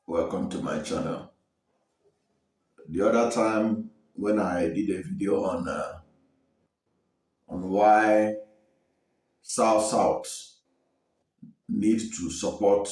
Welcome to my channel. The other time when I did a video on why South needs to support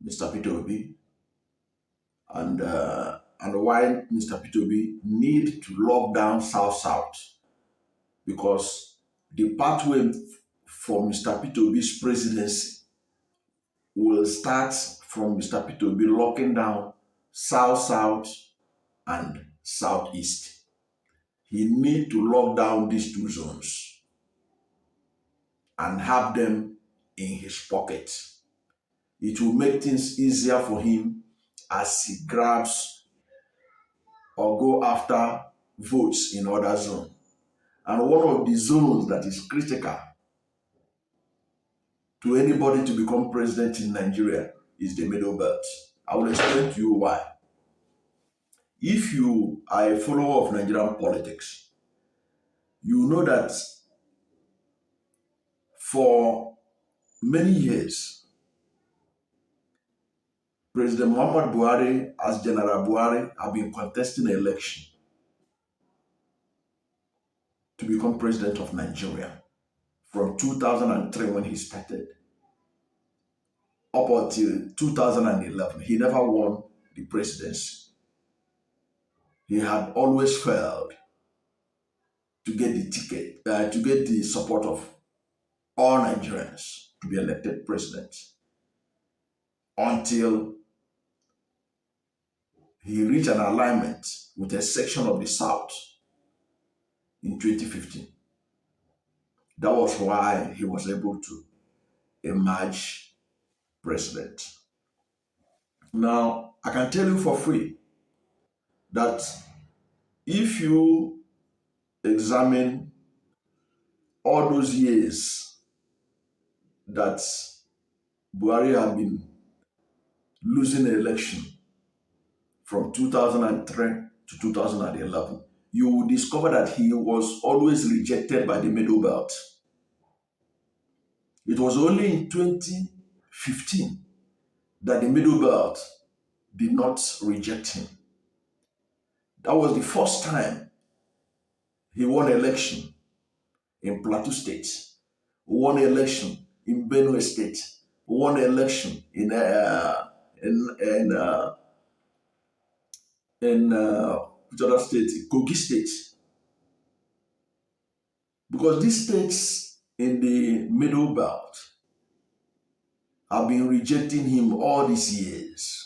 Mr. Peter Obi and why Mr. Peter Obi need to lock down South because the pathway for Mr. Peter Obi's presidency will start from Mr. Peter Obi locking down South and Southeast. He need to lock down these two zones and have them in his pocket. It will make things easier for him as he grabs or go after votes in other zones. And one of the zones that is critical to anybody to become president in Nigeria is the Middle Belt. I will explain to you why. If you are a follower of Nigerian politics, you know that for many years, President Muhammad Buhari as General Buhari have been contesting an election to become president of Nigeria from 2003 when he started up until 2011. He never won the presidency. He had always failed to get the ticket, to get the support of all Nigerians to be elected president until he reached an alignment with a section of the South in 2015. That was why he was able to emerge president. Now, I can tell you for free that if you examine all those years that Buhari had been losing the election from 2003 to 2011, you will discover that he was always rejected by the Middle Belt. It was only in 2015 that the Middle Belt did not reject him. That was the first time he won election in Plateau State, won election in Benue State, won election in which other state? Kogi State. Because these states in the Middle Belt have been rejecting him all these years.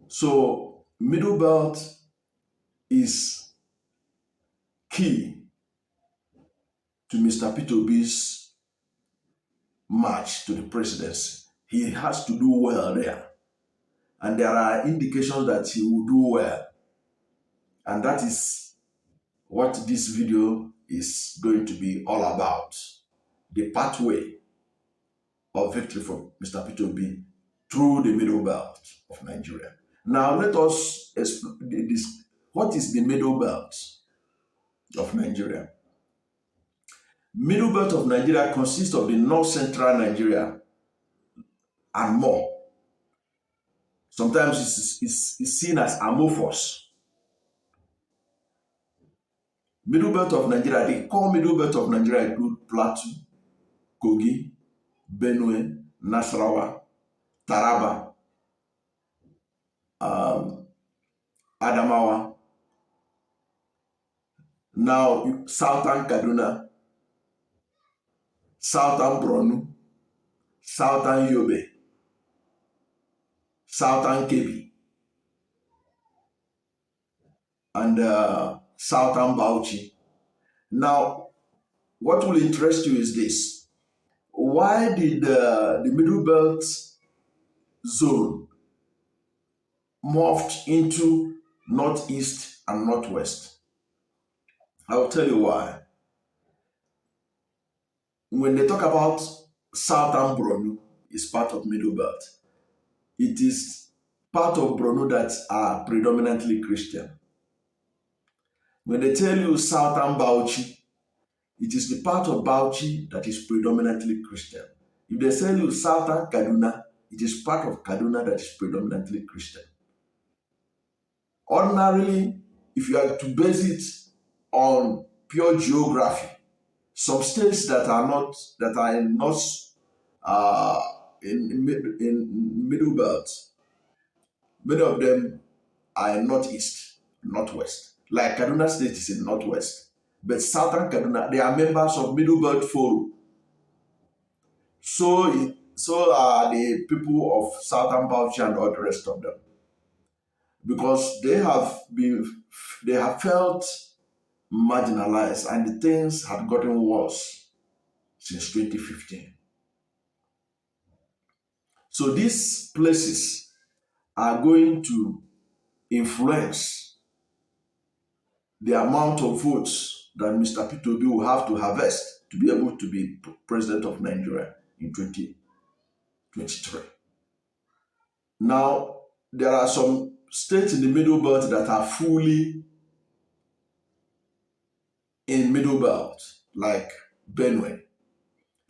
So Middle Belt is key to Mr. Peter Obi's march to the presidency. He has to do well there. And there are indications that he will do well. And that is what this video is going to be all about. The pathway of victory for Mr. Peter Obi through the Middle Belt of Nigeria. Now let us explain this. What is the Middle Belt of Nigeria? Middle Belt of Nigeria consists of the north-central Nigeria and more. Sometimes it's seen as amorphous. Middle Belt of Nigeria, the core Middle Belt of Nigeria include Plateau, Kogi, Benue, Nasarawa, Taraba, Adamawa, now Southern Kaduna, Southern Borno, Southern Yobe, Southern Kebbi, and Southern Bauchi. Now, what will interest you is this. Why did the Middle Belt zone morphed into Northeast and Northwest? I will tell you why. When they talk about Southern Borno, it's part of Middle Belt. It is part of Borno that are predominantly Christian. When they tell you Southern Bauchi, it is the part of Bauchi that is predominantly Christian. If they tell you Southern Kaduna, It is part of Kaduna that is predominantly Christian. Ordinarily, if you are to base it on pure geography, some states that are in north, uh, in middle belt, many of them are in northeast, northwest. Like Kaduna State is in northwest, but southern Kaduna, they are members of Middle Belt Forum. So are the people of southern Bauchi and all the rest of them, because they have felt marginalized, and the things had gotten worse since 2015. So these places are going to influence the amount of votes that Mr. Peter Obi will have to harvest to be able to be president of Nigeria in 2023. Now, there are some states in the middle belt that are fully in middle belt, like Benue,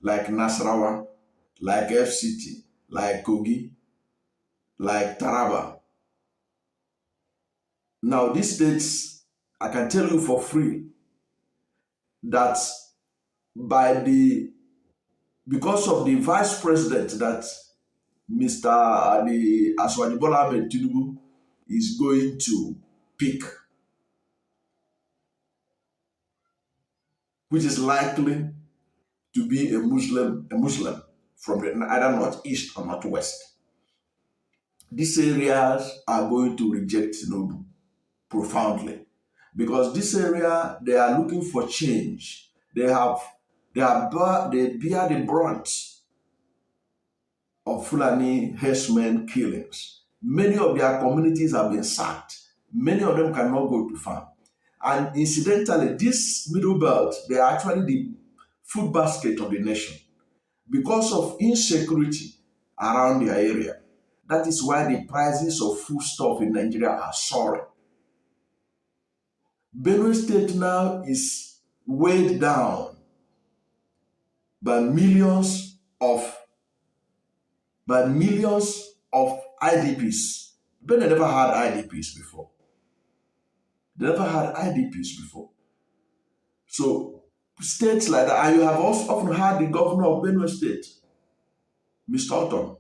like Nasarawa, like FCT, like Kogi, like Taraba. Now, these states, I can tell you for free that because of the vice president that Mr. Aswani Bola Ahmed Tinubu is going to pick, which is likely to be a Muslim from either northeast or northwest. These areas are going to reject Tinubu profoundly, because this area, they are looking for change. They bear the brunt of Fulani herdsmen killings. Many of their communities have been sacked. Many of them cannot go to farm. And incidentally, this middle belt, they are actually the food basket of the nation because of insecurity around their area. That is why the prices of foodstuff in Nigeria are soaring. Benue State now is weighed down by millions of IDPs. Benue never had IDPs before. They never had IDPs before. So states like that, and you have also often had the governor of Benue State, Mr. Otton,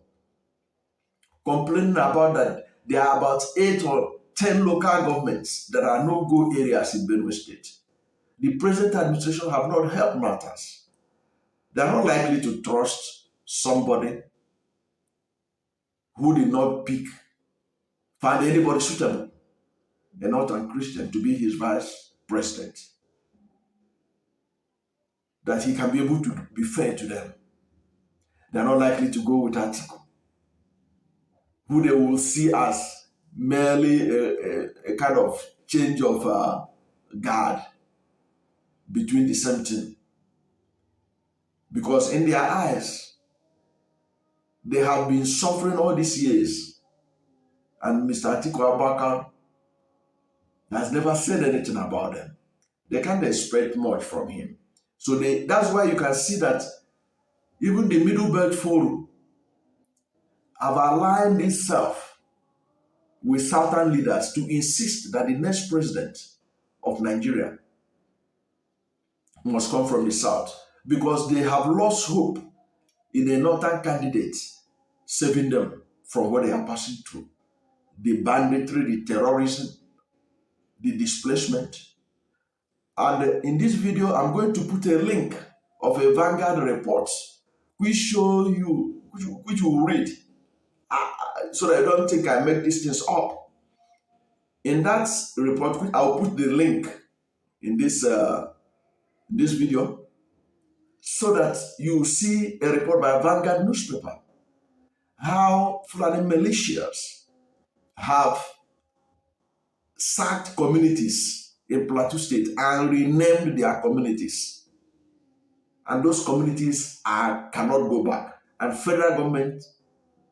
complaining about that there are about 8 or 10 local governments that are no-go areas in Benue State. The present administration have not helped matters. They are not likely to trust somebody who did not find anybody suitable, a Northern Christian, to be his vice president, that he can be able to be fair to them. They are not likely to go with Atiku, who they will see as merely a kind of change of guard between the same team. Because in their eyes, they have been suffering all these years, and Mr. Atiku Abubakar has never said anything about them. They can't expect much from him. So that's why you can see that even the Middle Belt Forum have aligned itself with Southern leaders to insist that the next president of Nigeria must come from the South, because they have lost hope in a Northern candidate saving them from what they are passing through. The banditry, the terrorism, the displacement. And in this video, I'm going to put a link of a Vanguard report which you will read, so that I don't think I make these things up. In that report, I'll put the link in this video, so that you see a report by Vanguard newspaper, how Fulani militias have sacked communities in Plateau State and renamed their communities. And those communities cannot go back. And federal government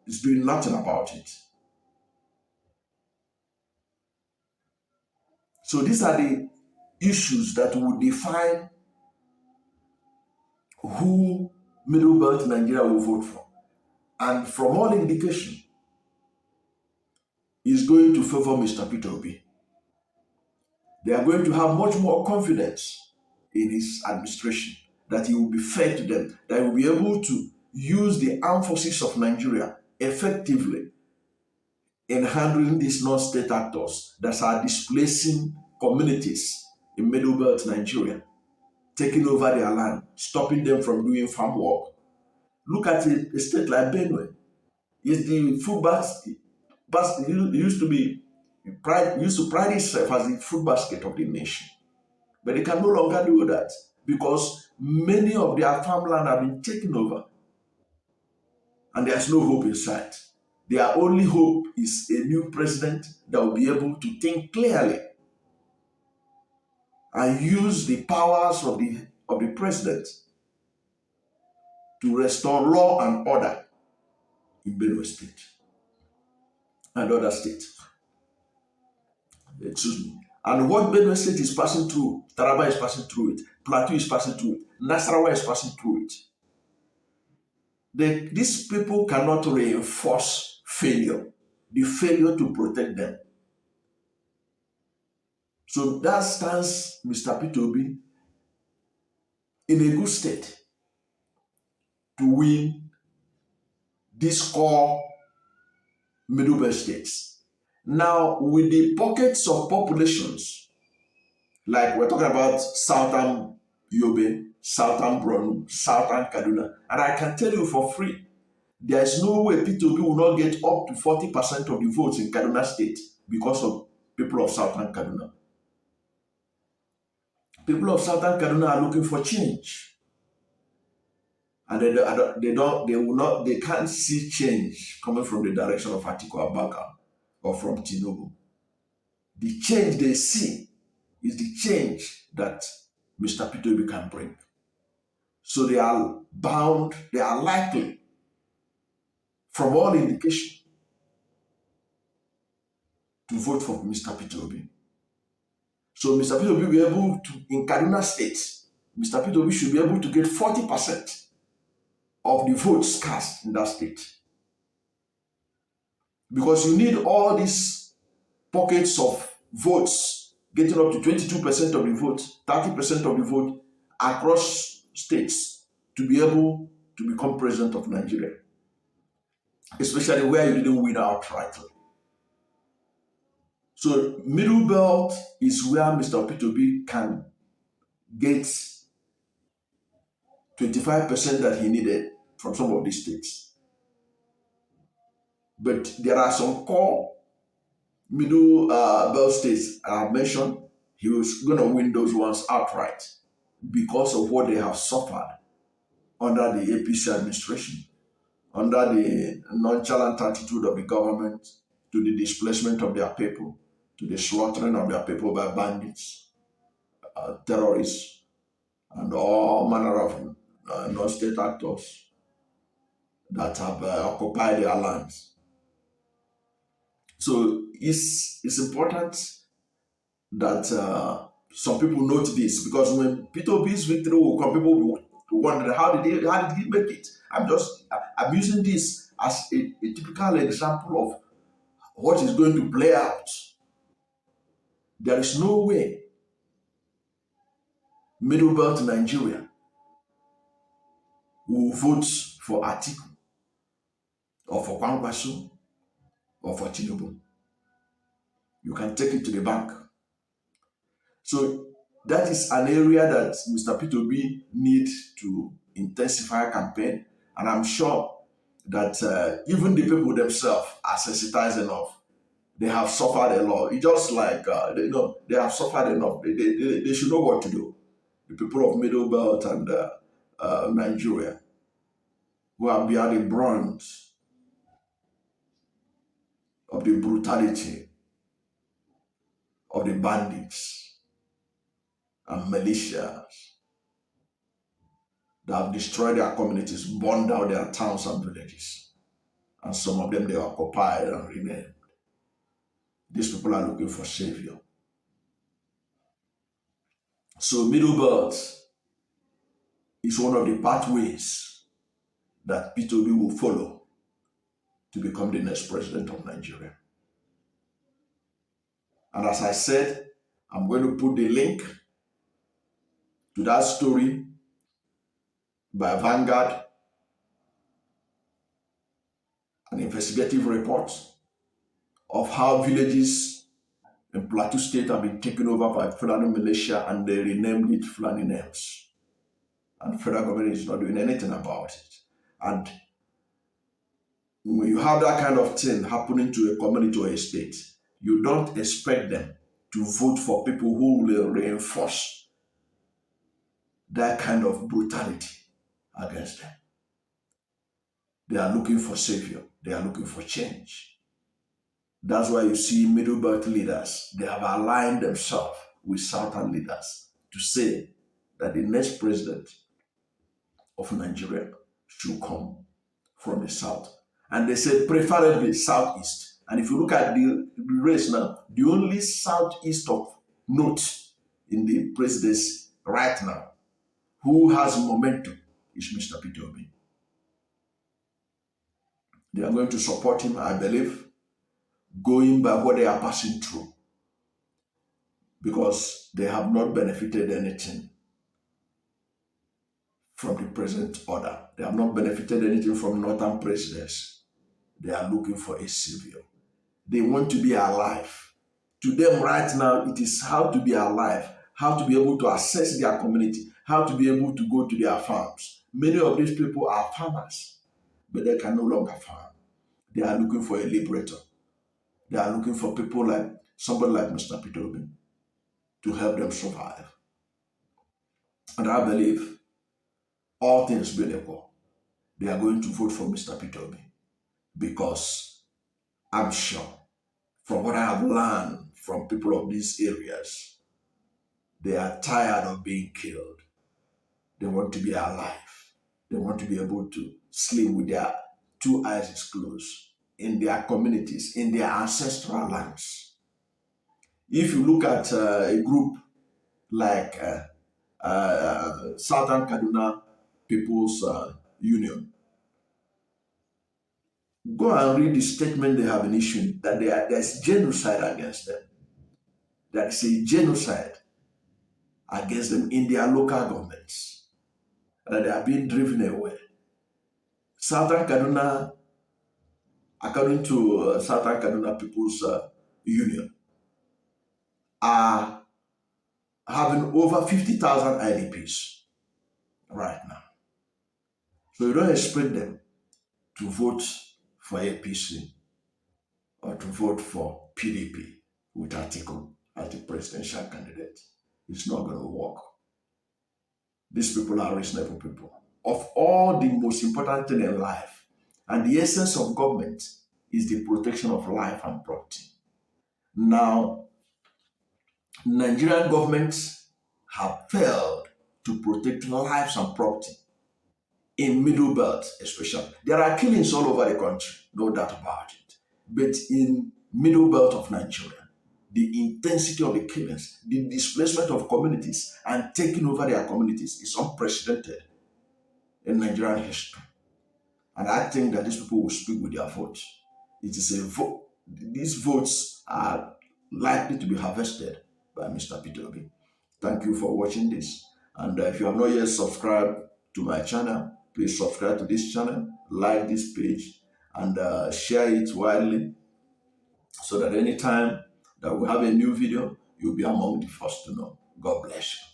is doing nothing about it. So these are the issues that will define who Middle Belt Nigeria will vote for. And from all indication, is going to favor Mr. Peter Obi. They are going to have much more confidence in his administration, that he will be fair to them, that he will be able to use the armed forces of Nigeria effectively in handling these non-state actors that are displacing communities in Middle Belt Nigeria, taking over their land, stopping them from doing farm work. Look at a state like Benue. It's the food basket. It used to be used to pride itself as the food basket of the nation. But they can no longer do that because many of their farmland have been taken over and there's no hope in sight. Their only hope is a new president that will be able to think clearly and use the powers of the president to restore law and order in Benue State and other states. Excuse me. And what Benue State is passing through, Taraba is passing through it, Plateau is passing through it, Nasarawa is passing through it. These people cannot reinforce failure, the failure to protect them. So that stands Mr. Peter Obi in a good state to win these core Middle Belt states. Now, with the pockets of populations, like we're talking about Southern Yobe, Southern Borno, Southern Kaduna, and I can tell you for free, there is no way Peter Obi will not get up to 40% of the votes in Kaduna State because of people of Southern Kaduna. People of Southern Kaduna are looking for change, and they can't see change coming from the direction of Atiku Abubakar or from Tinubu. The change they see is the change that Mr. Peter Obi can bring. So they are likely, from all indication, to vote for Mr. Peter Obi. So Mr. Peter Obi will be able to, in Kaduna State, Mr. Peter Obi should be able to get 40% of the votes cast in that state. Because you need all these pockets of votes getting up to 22% of the vote, 30% of the vote across states to be able to become president of Nigeria, especially where you didn't win outrightly. So Middle Belt is where Mr. Peter Obi can get 25% that he needed from some of these states. But there are some core Middle Belt states I mentioned. He was going to win those ones outright because of what they have suffered under the APC administration, under the nonchalant attitude of the government to the displacement of their people, to the slaughtering of their people by bandits, terrorists, and all manner of non-state actors that have occupied their lands. So it's important that some people note this, because when Peter Obi's victory will come, people will wonder how did he make it. I'm using this as a typical example of what is going to play out. There is no way Middle Belt Nigeria will vote for Atiku or for Kwankwaso or for Tinubu. You can take it to the bank. So that is an area that Mr. Peter Obi needs to intensify campaign, and I'm sure that even the people themselves are sensitized enough. They have suffered a lot. It's just like they have suffered enough. They should know what to do. The people of Middle Belt and Nigeria, who have bear the brunt of the brutality of the bandits and militias that have destroyed their communities, burned down their towns and villages, and some of them they occupied and remained. These people are looking for savior. So Middle Belt is one of the pathways that Peter Obi will follow to become the next president of Nigeria. And as I said, I'm going to put the link to that story by Vanguard, an investigative report of how villages in Plateau State have been taken over by Fulani militia, and they renamed it Fulani names. And the federal government is not doing anything about it. And when you have that kind of thing happening to a community or a state, you don't expect them to vote for people who will reinforce that kind of brutality against them. They are looking for savior. They are looking for change. That's why you see middle belt leaders, they have aligned themselves with southern leaders to say that the next president of Nigeria should come from the south. And they said preferably southeast. And if you look at the race now, the only southeast of note in the presidency right now who has momentum is Mr. Peter Obi. They are going to support him, I believe, going by what they are passing through, because they have not benefited anything from the present order. They have not benefited anything from northern presidents. They are looking for a savior. They want to be alive. To them right now, it is how to be alive, how to be able to access their community, how to be able to go to their farms. Many of these people are farmers, but they can no longer farm. They are looking for a liberator. They are looking for people like somebody like Mr. Peter Obi to help them survive. And I believe, all things being equal, they are going to vote for Mr. Peter Obi, because I'm sure, from what I have learned from people of these areas, they are tired of being killed. They want to be alive. They want to be able to sleep with their two eyes closed in their communities, in their ancestral lands. If you look at a group like Southern Kaduna People's Union, go and read the statement they have been issuing, that there's genocide against them. There is a genocide against them in their local governments, and they are being driven away. Southern Kaduna, according to Southern Kaduna People's Union, are having over 50,000 IDPs right now. So you don't expect them to vote for APC or to vote for PDP with Atiku as the presidential candidate. It's not going to work. These people are reasonable people. Of all, the most important thing in life and the essence of government is the protection of life and property. Now, Nigerian governments have failed to protect lives and property in Middle Belt especially. There are killings all over the country, no doubt about it. But in Middle Belt of Nigeria, the intensity of the killings, the displacement of communities and taking over their communities is unprecedented in Nigerian history. And I think that these people will speak with their votes. It is a vote. These votes are likely to be harvested by Mr. Peter Obi. Thank you for watching this. And if you have not yet subscribed to my channel, please subscribe to this channel, like this page, and share it widely, so that anytime that we have a new video, you'll be among the first to know. God bless you.